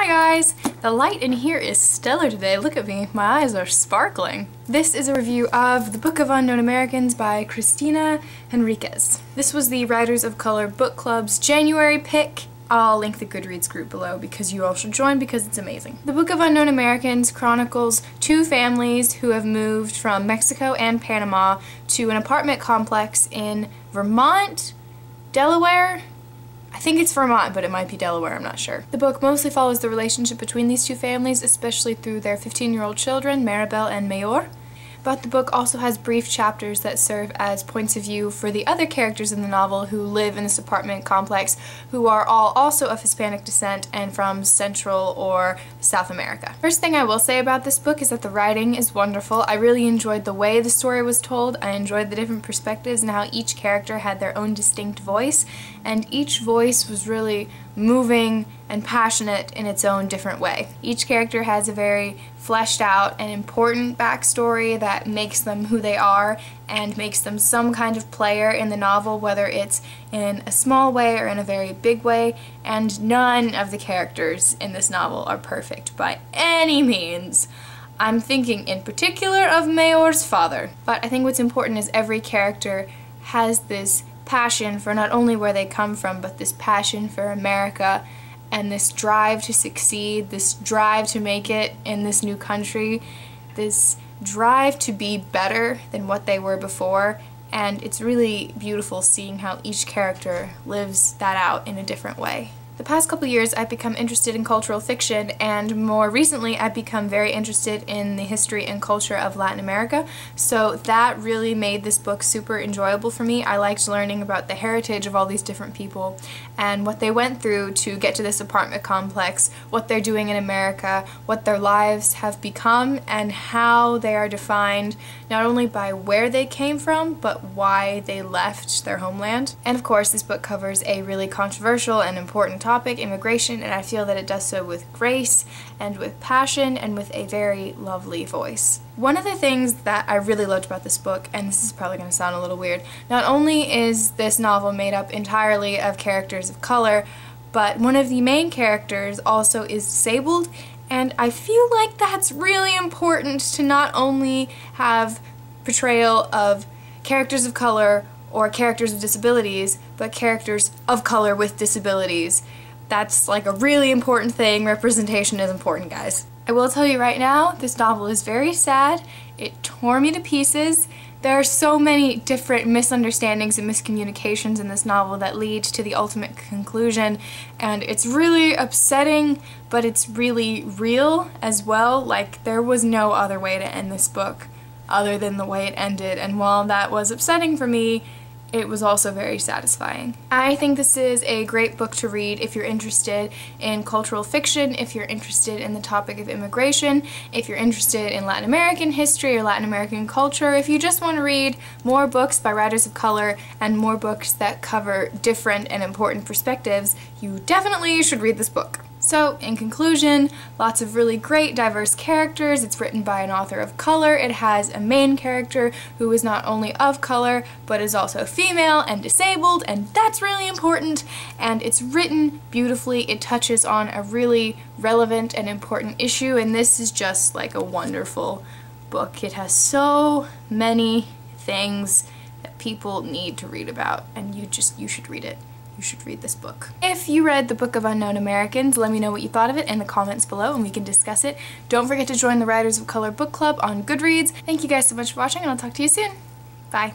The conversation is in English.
Hi guys! The light in here is stellar today. Look at me. My eyes are sparkling. This is a review of The Book of Unknown Americans by Christina Henríquez. This was the Writers of Color Book Club's January pick. I'll link the Goodreads group below because you all should join because it's amazing. The Book of Unknown Americans chronicles two families who have moved from Mexico and Panama to an apartment complex in Vermont, Delaware? I think it's Vermont, but it might be Delaware, I'm not sure. The book mostly follows the relationship between these two families, especially through their 15-year-old children, Maribel and Mayor. But the book also has brief chapters that serve as points of view for the other characters in the novel who live in this apartment complex, who are all also of Hispanic descent and from Central or South America. First thing I will say about this book is that the writing is wonderful. I really enjoyed the way the story was told. I enjoyed the different perspectives and how each character had their own distinct voice, and each voice was really moving and passionate in its own different way. Each character has a very fleshed out and important backstory that makes them who they are and makes them some kind of player in the novel, whether it's in a small way or in a very big way, and none of the characters in this novel are perfect by any means. I'm thinking in particular of Mayor's father, but I think what's important is every character has this passion for not only where they come from, but this passion for America and this drive to succeed, this drive to make it in this new country, this drive to be better than what they were before, and it's really beautiful seeing how each character lives that out in a different way. The past couple years I've become interested in cultural fiction, and more recently I've become very interested in the history and culture of Latin America, so that really made this book super enjoyable for me. I liked learning about the heritage of all these different people and what they went through to get to this apartment complex, what they're doing in America, what their lives have become, and how they are defined not only by where they came from, but why they left their homeland. And of course, this book covers a really controversial and important topic, immigration, and I feel that it does so with grace and with passion and with a very lovely voice. One of the things that I really loved about this book, and this is probably going to sound a little weird, not only is this novel made up entirely of characters of color, but one of the main characters also is disabled, and I feel like that's really important to not only have portrayal of characters of color or characters with disabilities, but characters of color with disabilities. That's like a really important thing. Representation is important, guys. I will tell you right now, this novel is very sad. It tore me to pieces. There are so many different misunderstandings and miscommunications in this novel that lead to the ultimate conclusion, and it's really upsetting, but it's really real as well. Like, there was no other way to end this book other than the way it ended, and while that was upsetting for me, it was also very satisfying. I think this is a great book to read if you're interested in cultural fiction, if you're interested in the topic of immigration, if you're interested in Latin American history or Latin American culture, if you just want to read more books by writers of color and more books that cover different and important perspectives, you definitely should read this book. So, in conclusion, lots of really great, diverse characters. It's written by an author of color. It has a main character who is not only of color, but is also female and disabled, and that's really important. And it's written beautifully. It touches on a really relevant and important issue, and this is just like a wonderful book. It has so many things that people need to read about, and you should read it. You should read this book. If you read The Book of Unknown Americans, let me know what you thought of it in the comments below and we can discuss it. Don't forget to join the Writers of Color Book Club on Goodreads. Thank you guys so much for watching, and I'll talk to you soon. Bye.